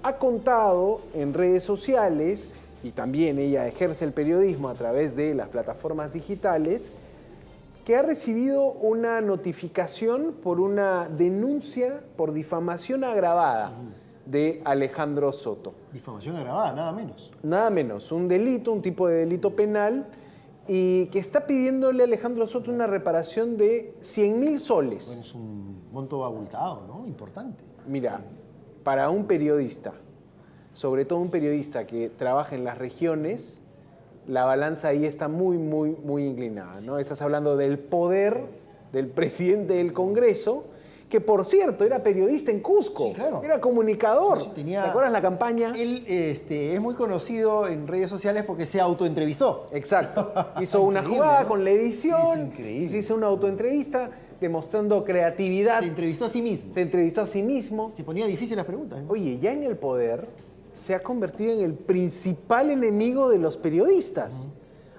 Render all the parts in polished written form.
ha contado en redes sociales, y también ella ejerce el periodismo a través de las plataformas digitales, que ha recibido una notificación por una denuncia por difamación agravada de Alejandro Soto. Difamación agravada, nada menos. Nada menos, un delito, un tipo de delito penal, y que está pidiéndole a Alejandro Soto una reparación de 100.000 soles. Bueno, es un monto abultado, ¿no? Importante. Mira, para un periodista, sobre todo un periodista que trabaja en las regiones, la balanza ahí está muy inclinada, ¿no? Estás hablando del poder del presidente del Congreso, que por cierto era periodista en Cusco, sí, claro. Era comunicador. Sí, ¿Te acuerdas la campaña? Él es muy conocido en redes sociales porque se autoentrevistó. Exacto. Hizo una jugada, ¿no?, con la edición. Sí, es increíble. Se hizo una autoentrevista demostrando creatividad. Se entrevistó a sí mismo. Se entrevistó a sí mismo. Se ponía difícil las preguntas, ¿no? Oye, ya en el poder se ha convertido en el principal enemigo de los periodistas.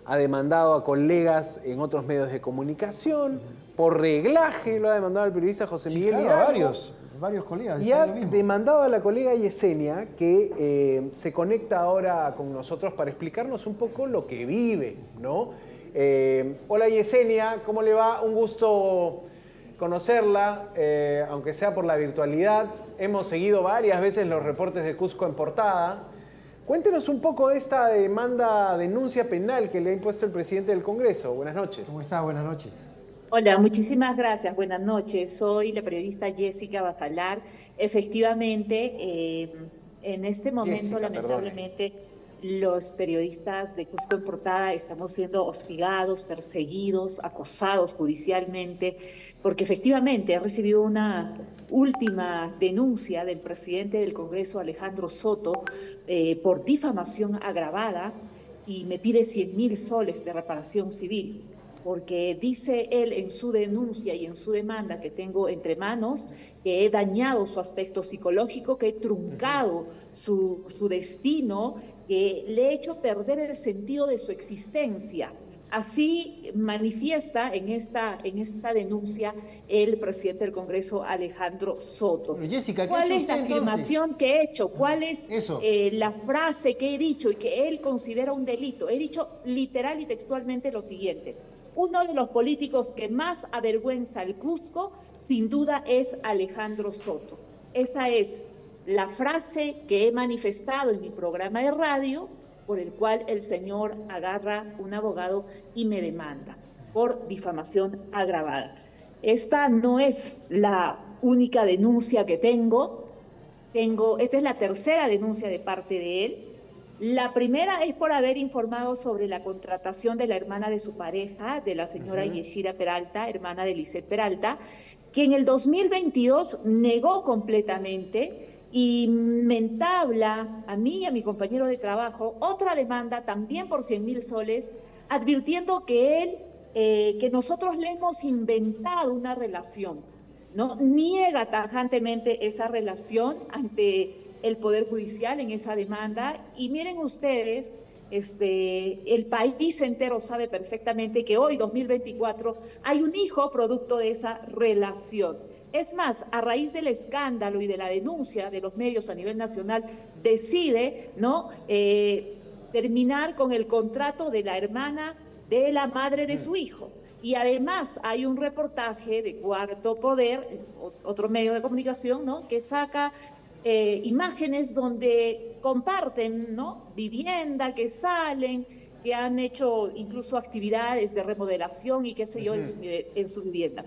Ha demandado a colegas en otros medios de comunicación. Por reglaje lo ha demandado al periodista José Miguel Hidalgo. Varios colegas. Y ha demandado a la colega Yesenia, que se conecta ahora con nosotros para explicarnos un poco lo que vive, ¿no? Hola Yesenia, ¿cómo le va? Un gusto conocerla, aunque sea por la virtualidad. Hemos seguido varias veces los reportes de Cusco en Portada. Cuéntenos un poco de esta denuncia penal que le ha impuesto el presidente del Congreso. Buenas noches. ¿Cómo está? Buenas noches. Hola, muchísimas gracias. Buenas noches. Soy la periodista Jessica Bacalar. Efectivamente, en este momento, Jessica, lamentablemente, los periodistas de Cusco en Portada estamos siendo hostigados, perseguidos, acosados judicialmente, porque efectivamente he recibido una última denuncia del presidente del Congreso, Alejandro Soto, por difamación agravada, y me pide 100.000 soles de reparación civil, porque dice él en su denuncia y en su demanda que tengo entre manos que he dañado su aspecto psicológico, que he truncado su destino, que le he hecho perder el sentido de su existencia. Así manifiesta en esta denuncia el presidente del Congreso, Alejandro Soto. Bueno, Jessica, ¿cuál es la afirmación que he hecho? ¿Cuál es la frase que he dicho y que él considera un delito? He dicho literal y textualmente lo siguiente: uno de los políticos que más avergüenza al Cusco, sin duda, es Alejandro Soto. Esta es la frase que he manifestado en mi programa de radio, por el cual el señor agarra un abogado y me demanda por difamación agravada. Esta no es la única denuncia que tengo. Esta es la tercera denuncia de parte de él. La primera es por haber informado sobre la contratación de la hermana de su pareja, de la señora Yeshira Peralta, hermana de Lisset Peralta, que en el 2022 negó completamente y me entabla a mí y a mi compañero de trabajo otra demanda también por 100.000 soles, advirtiendo que nosotros le hemos inventado una relación, ¿no? Niega tajantemente esa relación ante el Poder Judicial en esa demanda. Y miren ustedes, el país entero sabe perfectamente que hoy, 2024, hay un hijo producto de esa relación. Es más, a raíz del escándalo y de la denuncia de los medios a nivel nacional, decide, ¿no?, terminar con el contrato de la hermana de la madre de su hijo. Y además hay un reportaje de Cuarto Poder, otro medio de comunicación, ¿no?, que saca imágenes donde comparten, ¿no?, vivienda, que salen, que han hecho incluso actividades de remodelación y qué sé yo en su vivienda.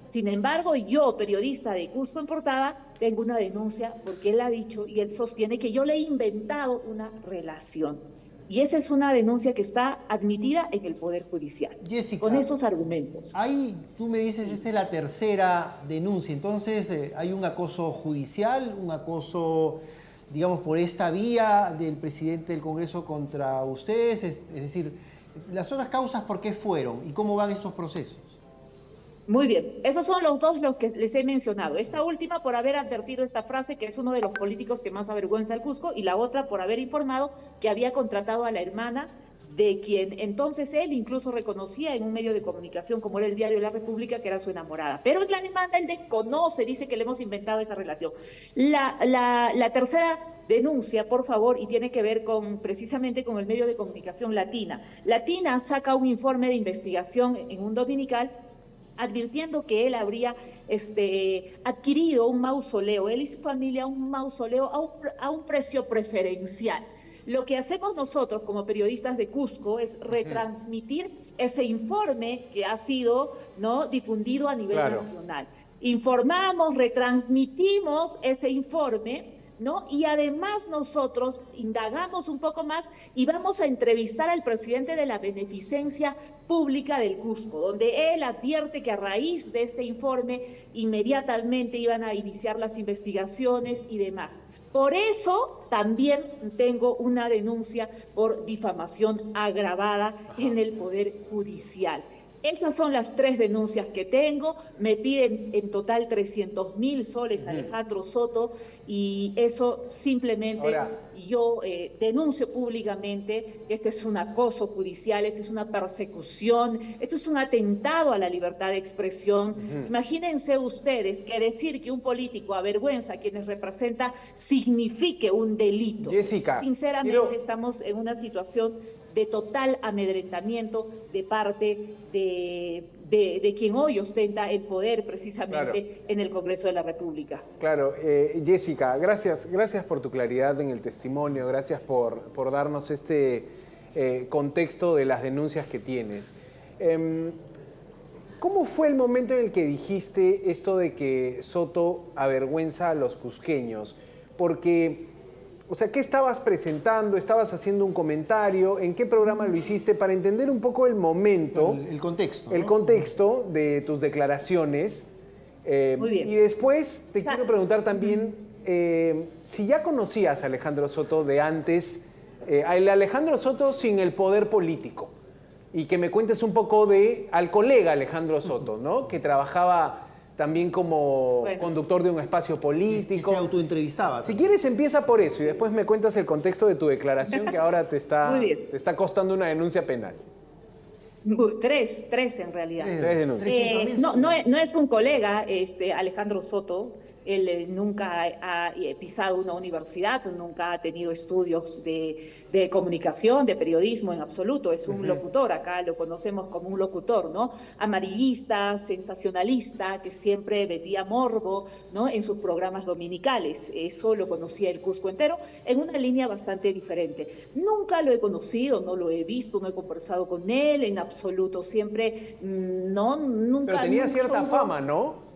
Sin embargo, yo, periodista de Cusco en Portada, tengo una denuncia porque él ha dicho y él sostiene que yo le he inventado una relación. Y esa es una denuncia que está admitida en el Poder Judicial. Jessica, con esos argumentos. Ahí tú me dices, esta es la tercera denuncia. Entonces, ¿hay un acoso judicial, un acoso, digamos, por esta vía del presidente del Congreso contra ustedes? Es decir, las otras causas, ¿por qué fueron? ¿Y cómo van estos procesos? Muy bien, esos son los dos los que les he mencionado. Esta última por haber advertido esta frase, que es uno de los políticos que más avergüenza al Cusco, y la otra por haber informado que había contratado a la hermana de quien entonces él incluso reconocía en un medio de comunicación como era el Diario de la República que era su enamorada. Pero en la demanda él desconoce, dice que le hemos inventado esa relación. La tercera denuncia, por favor, y tiene que ver precisamente con el medio de comunicación Latina. Latina saca un informe de investigación en un dominical advirtiendo que él habría adquirido un mausoleo, él y su familia un mausoleo a un precio preferencial. Lo que hacemos nosotros como periodistas de Cusco es retransmitir ese informe que ha sido, ¿no?, difundido a nivel nacional. Informamos, retransmitimos ese informe, ¿no? Y además nosotros indagamos un poco más y vamos a entrevistar al presidente de la Beneficencia Pública del Cusco, donde él advierte que a raíz de este informe inmediatamente iban a iniciar las investigaciones y demás. Por eso también tengo una denuncia por difamación agravada en el Poder Judicial. Estas son las 3 denuncias que tengo. Me piden en total 300.000 soles Alejandro Soto, y eso simplemente yo denuncio públicamente que este es un acoso judicial, este es una persecución, esto es un atentado a la libertad de expresión. Imagínense ustedes que decir que un político avergüenza a quienes representa signifique un delito. Jessica, sinceramente estamos en una situación de total amedrentamiento de parte de quien hoy ostenta el poder precisamente en el Congreso de la República. Claro, Jessica, gracias por tu claridad en el testimonio, gracias por darnos este contexto de las denuncias que tienes. ¿Cómo fue el momento en el que dijiste esto de que Soto avergüenza a los cusqueños? Porque, o sea, ¿qué estabas presentando? ¿Estabas haciendo un comentario? ¿En qué programa lo hiciste? Para entender un poco el momento. El contexto. El contexto de tus declaraciones. Muy bien. Y después te quiero preguntar también si ya conocías a Alejandro Soto de antes, el Alejandro Soto sin el poder político. Y que me cuentes un poco al colega Alejandro Soto, ¿no? Que trabajaba también como conductor de un espacio político. Que se autoentrevistaba. Si quieres, empieza por eso y después me cuentas el contexto de tu declaración, que ahora te está costando una denuncia penal. 3 en realidad. 3 denuncias. No es un colega, Alejandro Soto. Él nunca ha pisado una universidad, nunca ha tenido estudios de comunicación, de periodismo en absoluto. Es un locutor, acá lo conocemos como un locutor, ¿no? Amarillista, sensacionalista, que siempre vendía morbo, ¿no?, en sus programas dominicales. Eso lo conocía el Cusco entero, en una línea bastante diferente. Nunca lo he conocido, no lo he visto, no he conversado con él en absoluto. Siempre, nunca. Pero tenía cierta fama, ¿no?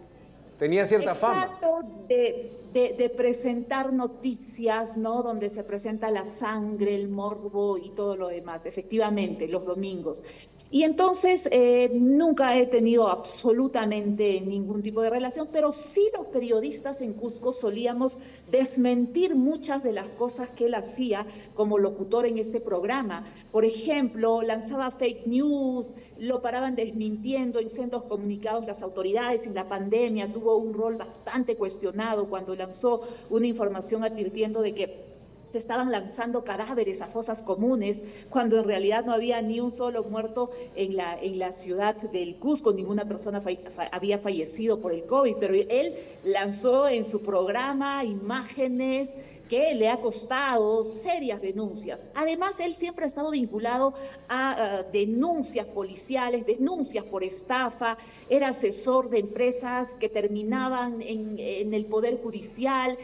Tenía cierta fama. Exacto, de presentar noticias, ¿no?, donde se presenta la sangre, el morbo y todo lo demás, efectivamente, los domingos. Y entonces nunca he tenido absolutamente ningún tipo de relación, pero sí los periodistas en Cusco solíamos desmentir muchas de las cosas que él hacía como locutor en este programa. Por ejemplo, lanzaba fake news, lo paraban desmintiendo en sendos comunicados las autoridades. En la pandemia tuvo un rol bastante cuestionado cuando lanzó una información advirtiendo de que se estaban lanzando cadáveres a fosas comunes, cuando en realidad no había ni un solo muerto en la ciudad del Cusco, ninguna persona había fallecido por el COVID, pero él lanzó en su programa imágenes que le ha costado serias denuncias. Además, él siempre ha estado vinculado a denuncias policiales, denuncias por estafa, era asesor de empresas que terminaban en el Poder Judicial,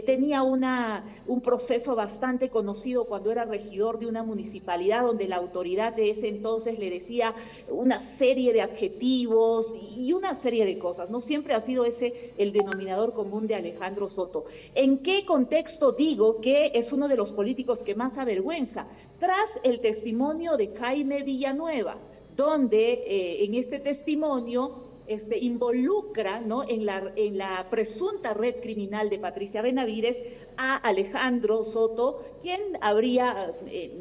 tenía un proceso bastante conocido cuando era regidor de una municipalidad donde la autoridad de ese entonces le decía una serie de adjetivos y una serie de cosas, ¿no? Siempre ha sido ese el denominador común de Alejandro Soto. ¿En qué contexto digo que es uno de los políticos que más avergüenza? Tras el testimonio de Jaime Villanueva, donde en este testimonio involucra, ¿no?, en la presunta red criminal de Patricia Benavides a Alejandro Soto, quien habría,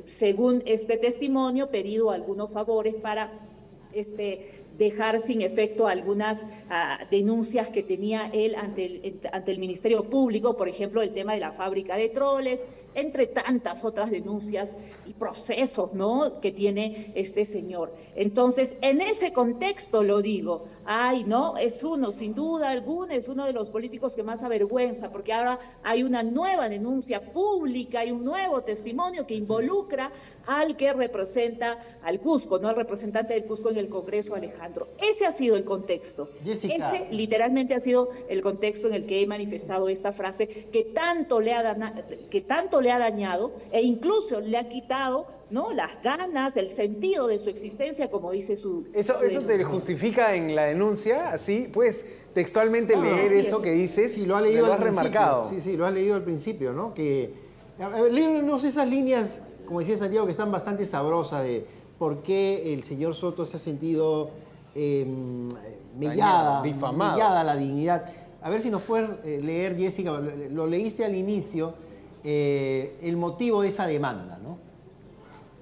según este testimonio, pedido algunos favores para dejar sin efecto algunas denuncias que tenía él ante el Ministerio Público, por ejemplo, el tema de la fábrica de troles, entre tantas otras denuncias y procesos, ¿no?, que tiene este señor. Entonces, en ese contexto lo digo, es uno, sin duda alguna, es uno de los políticos que más avergüenza, porque ahora hay una nueva denuncia pública, hay un nuevo testimonio que involucra al que representa al Cusco, no al representante del Cusco en el Congreso, Alejandro. Ese ha sido el contexto. Jessica. Ese literalmente ha sido el contexto en el que he manifestado esta frase que tanto le ha dañado e incluso le ha quitado, ¿no?, las ganas, el sentido de su existencia, como dice su... ¿Eso te justifica en la denuncia? Así, pues, textualmente leer eso que dices, sí, lo ha leído, lo has remarcado. Sí, lo has leído al principio, ¿no? Léenos esas líneas, como decía Santiago, que están bastante sabrosas de por qué el señor Soto se ha sentido mellada la dignidad. A ver si nos puedes leer, Jessica, lo leíste al inicio, el motivo de esa demanda, ¿no?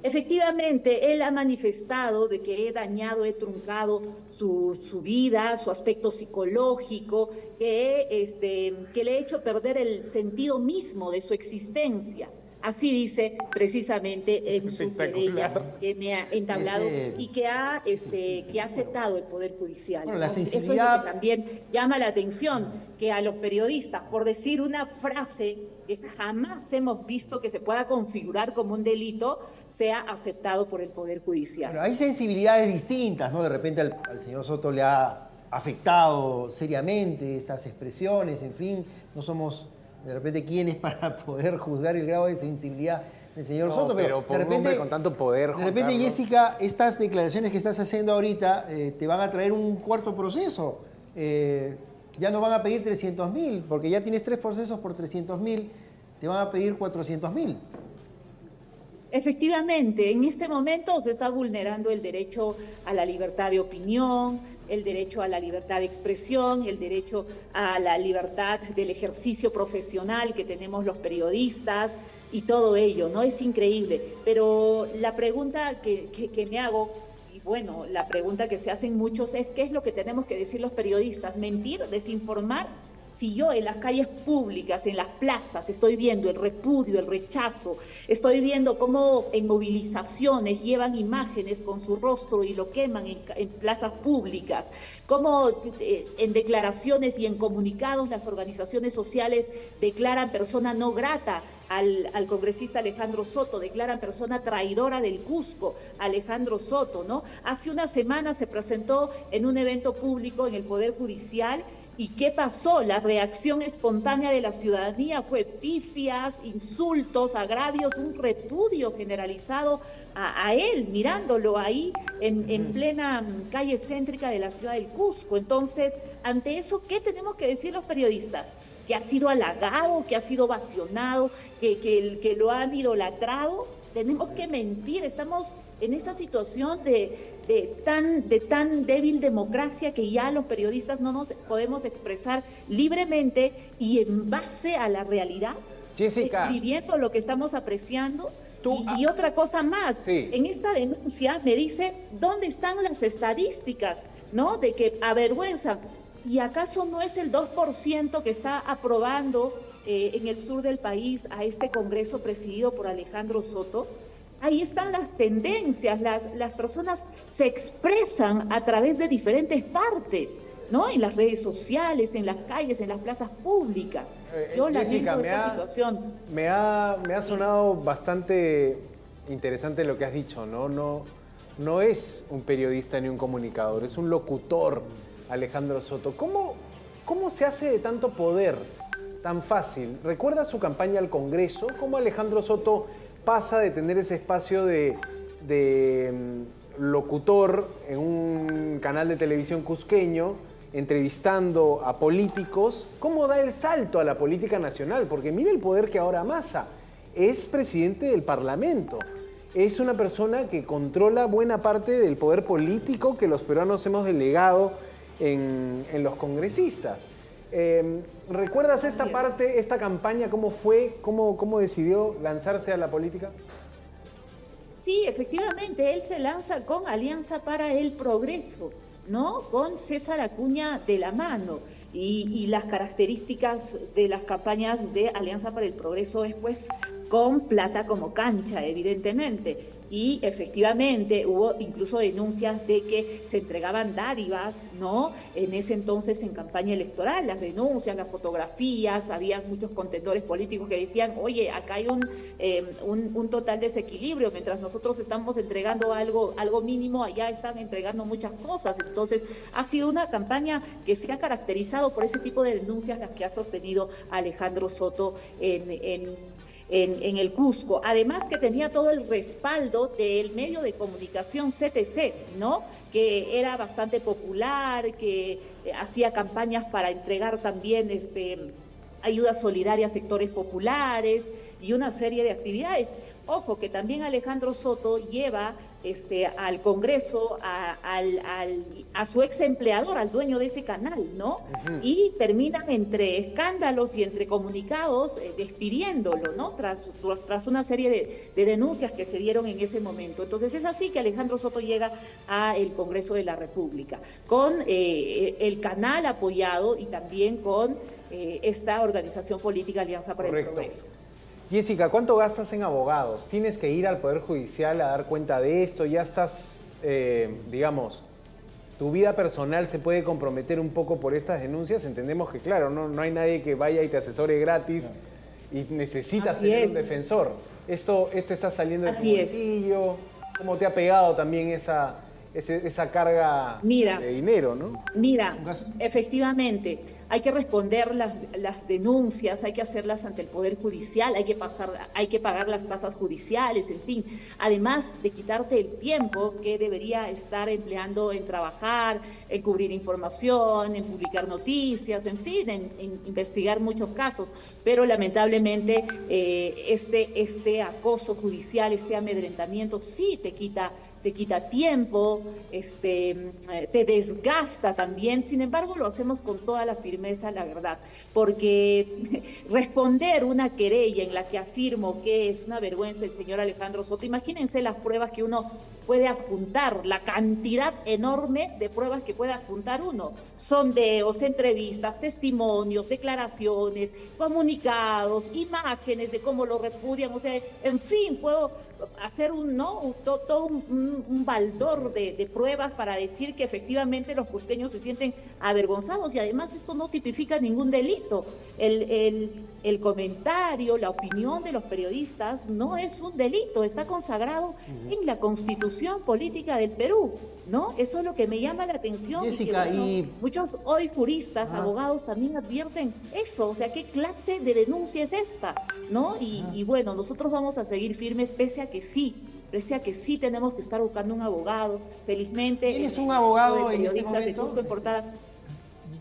Efectivamente, él ha manifestado de que he dañado, he truncado su vida, su aspecto psicológico, que le he hecho perder el sentido mismo de su existencia. Así dice precisamente en su querella que me ha entablado y que ha aceptado el Poder Judicial. Bueno, la sensibilidad... Eso es lo que también llama la atención, que a los periodistas, por decir una frase que jamás hemos visto que se pueda configurar como un delito, sea aceptado por el Poder Judicial. Bueno, hay sensibilidades distintas, ¿no? De repente al señor Soto le ha afectado seriamente estas expresiones, en fin, no somos... de repente quiénes para poder juzgar el grado de sensibilidad del señor Soto, pero de repente, un hombre con tanto poder, de repente, Carlos. Jessica, estas declaraciones que estás haciendo ahorita te van a traer un cuarto proceso. Ya no van a pedir 300.000, porque ya tienes 3 procesos por 300.000, te van a pedir 400.000. Efectivamente, en este momento se está vulnerando el derecho a la libertad de opinión, el derecho a la libertad de expresión, el derecho a la libertad del ejercicio profesional que tenemos los periodistas y todo ello, ¿no? Es increíble. Pero la pregunta que me hago, y bueno, la pregunta que se hacen muchos es ¿qué es lo que tenemos que decir los periodistas? ¿Mentir? ¿Desinformar? Si yo en las calles públicas, en las plazas, estoy viendo el repudio, el rechazo, estoy viendo cómo en movilizaciones llevan imágenes con su rostro y lo queman en plazas públicas, cómo en declaraciones y en comunicados las organizaciones sociales declaran persona no grata al congresista Alejandro Soto, declaran persona traidora del Cusco, Alejandro Soto, ¿no? Hace una semana se presentó en un evento público en el Poder Judicial. ¿Y qué pasó? La reacción espontánea de la ciudadanía fue pifias, insultos, agravios, un repudio generalizado a él, mirándolo ahí en plena calle céntrica de la ciudad del Cusco. Entonces, ante eso, ¿qué tenemos que decir los periodistas? ¿Que ha sido halagado, que ha sido ovacionado, que lo han idolatrado? Tenemos que mentir, estamos en esa situación de tan débil democracia que ya los periodistas no nos podemos expresar libremente y en base a la realidad, Jessica, viviendo lo que estamos apreciando. Y otra cosa más, sí. En esta denuncia me dice, ¿dónde están las estadísticas, ¿no?, de que avergüenzan? ¿Y acaso no es el 2% que está aprobando en el sur del país a este Congreso presidido por Alejandro Soto? Ahí están las tendencias, las personas se expresan a través de diferentes partes, ¿no? En las redes sociales, en las calles, en las plazas públicas. Yo lamento esta situación. Me ha sonado bastante interesante lo que has dicho, ¿no? No es un periodista ni un comunicador, es un locutor, Alejandro Soto. ¿Cómo se hace de tanto poder tan fácil? ¿Recuerda su campaña al Congreso? ¿Cómo Alejandro Soto pasa de tener ese espacio de locutor en un canal de televisión cusqueño, entrevistando a políticos? ¿Cómo da el salto a la política nacional? Porque mire el poder que ahora amasa. Es presidente del Parlamento. Es una persona que controla buena parte del poder político que los peruanos hemos delegado en los congresistas. ¿Recuerdas esta parte, esta campaña, cómo fue, cómo decidió lanzarse a la política? Sí, efectivamente, él se lanza con Alianza para el Progreso, ¿no? Con César Acuña de la mano. Y las características de las campañas de Alianza para el Progreso es pues con plata como cancha, evidentemente. Y efectivamente hubo incluso denuncias de que se entregaban dádivas, ¿no? En ese entonces en campaña electoral, las denuncias, las fotografías, había muchos contendores políticos que decían, oye, acá hay un total desequilibrio, mientras nosotros estamos entregando algo mínimo, allá están entregando muchas cosas. Entonces ha sido una campaña que se ha caracterizado por ese tipo de denuncias, las que ha sostenido Alejandro Soto en el Cusco. Además que tenía todo el respaldo del medio de comunicación CTC, ¿no? Que era bastante popular, que hacía campañas para entregar también ayudas solidarias a sectores populares y una serie de actividades. Ojo, que también Alejandro Soto lleva al Congreso a su ex empleador, al dueño de ese canal, ¿no? Y terminan entre escándalos y entre comunicados despidiéndolo, ¿no? Tras una serie de denuncias que se dieron en ese momento. Entonces es así que Alejandro Soto llega al Congreso de la República, con el canal apoyado y también con esta organización política Alianza para el Progreso. Jessica, ¿cuánto gastas en abogados? ¿Tienes que ir al Poder Judicial a dar cuenta de esto? ¿Ya estás, digamos, tu vida personal se puede comprometer un poco por estas denuncias? Entendemos que, claro, no hay nadie que vaya y te asesore gratis y necesitas tener un defensor. Esto está saliendo del bolsillo. ¿Cómo te ha pegado también esa carga de dinero, ¿no? Mira, efectivamente, hay que responder las denuncias, hay que hacerlas ante el Poder Judicial, hay que pagar las tasas judiciales, en fin, además de quitarte el tiempo que debería estar empleando en trabajar, en cubrir información, en publicar noticias, en fin, en investigar muchos casos, pero lamentablemente este acoso judicial, este amedrentamiento sí te quita tiempo, te desgasta también. Sin embargo, lo hacemos con toda la firmeza, la verdad, porque responder una querella en la que afirmo que es una vergüenza el señor Alejandro Soto, imagínense las pruebas que uno puede adjuntar, la cantidad enorme de pruebas que puede adjuntar uno, sondeos, entrevistas, testimonios, declaraciones, comunicados, imágenes de cómo lo repudian, o sea, en fin, puedo hacer todo un baldor de pruebas para decir que efectivamente los cusqueños se sienten avergonzados, y además esto no tipifica ningún delito. El comentario, la opinión de los periodistas no es un delito, está consagrado en la Constitución Política del Perú, ¿no? Eso es lo que me llama la atención. Jessica, muchos hoy juristas, abogados también advierten eso, o sea, ¿qué clase de denuncia es esta? ¿No? Y bueno, nosotros vamos a seguir firmes pese a que sí tenemos que estar buscando un abogado. Felizmente, ¿tienes un abogado en este momento? De Cusco en Portada.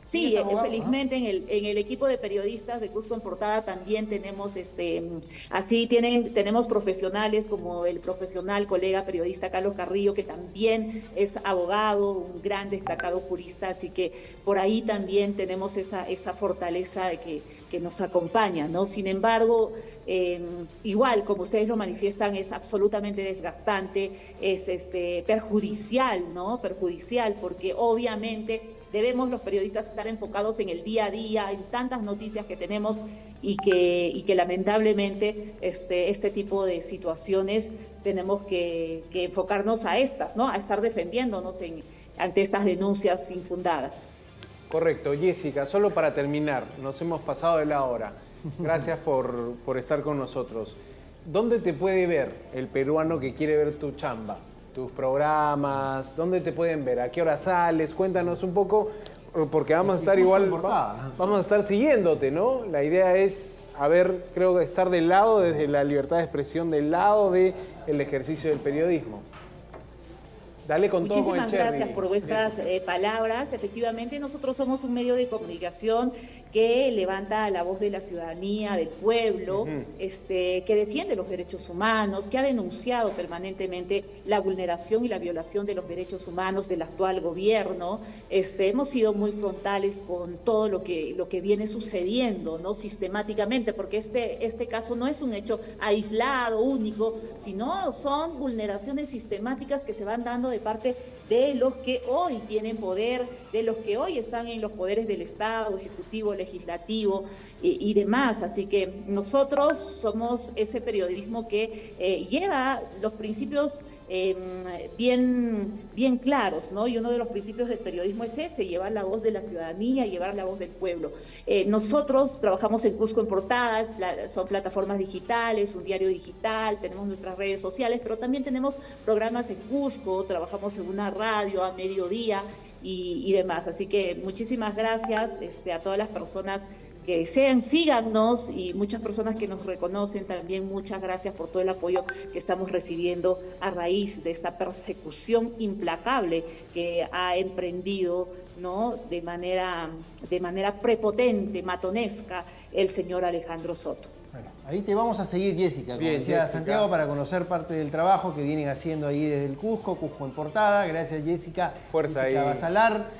Sí, felizmente en el equipo de periodistas de Cusco en Portada también tenemos tenemos profesionales como el profesional colega periodista Carlos Carrillo, que también es abogado, un gran destacado jurista, así que por ahí también tenemos esa fortaleza de que nos acompaña, ¿no? Sin embargo, igual, como ustedes lo manifiestan, es absolutamente desgastante, es perjudicial, ¿no? Perjudicial, porque obviamente debemos los periodistas estar enfocados en el día a día, en tantas noticias que tenemos y que lamentablemente este tipo de situaciones tenemos que enfocarnos a estas, ¿no? A estar defendiéndonos ante estas denuncias infundadas. Correcto. Jessica, solo para terminar, nos hemos pasado de la hora. Gracias por estar con nosotros. ¿Dónde te puede ver el peruano que quiere ver tu chamba? Tus programas, ¿dónde te pueden ver? ¿A qué hora sales? Cuéntanos un poco, porque vamos a estar vamos a estar siguiéndote, ¿no? La idea es, creo que estar del lado, desde la libertad de expresión, del lado del ejercicio del periodismo. Dale con todo con el Cherry. Muchísimas gracias por vuestras palabras. Efectivamente, nosotros somos un medio de comunicación que levanta la voz de la ciudadanía, del pueblo, que defiende los derechos humanos, que ha denunciado permanentemente la vulneración y la violación de los derechos humanos del actual gobierno. Hemos sido muy frontales con todo lo que viene sucediendo, ¿no? Sistemáticamente, porque este caso no es un hecho aislado, único, sino son vulneraciones sistemáticas que se van dando de parte de los que hoy tienen poder, de los que hoy están en los poderes del Estado, ejecutivo, legislativo y demás. Así que nosotros somos ese periodismo que lleva los principios bien claros, ¿no? Y uno de los principios del periodismo es ese, llevar la voz de la ciudadanía, llevar la voz del pueblo. Nosotros trabajamos en Cusco en Portadas, son plataformas digitales, un diario digital, tenemos nuestras redes sociales, pero también tenemos programas en Cusco, trabajamos en una radio a mediodía y demás. Así que muchísimas gracias a todas las personas que desean, síganos, y muchas personas que nos reconocen también, muchas gracias por todo el apoyo que estamos recibiendo a raíz de esta persecución implacable que ha emprendido, ¿no?, de manera prepotente, matonesca, el señor Alejandro Soto. Bueno, ahí te vamos a seguir, Jessica, como decía Santiago, para conocer parte del trabajo que vienen haciendo ahí desde el Cusco en Portada. Gracias, Jessica. Fuerza Jessica ahí. Basalar.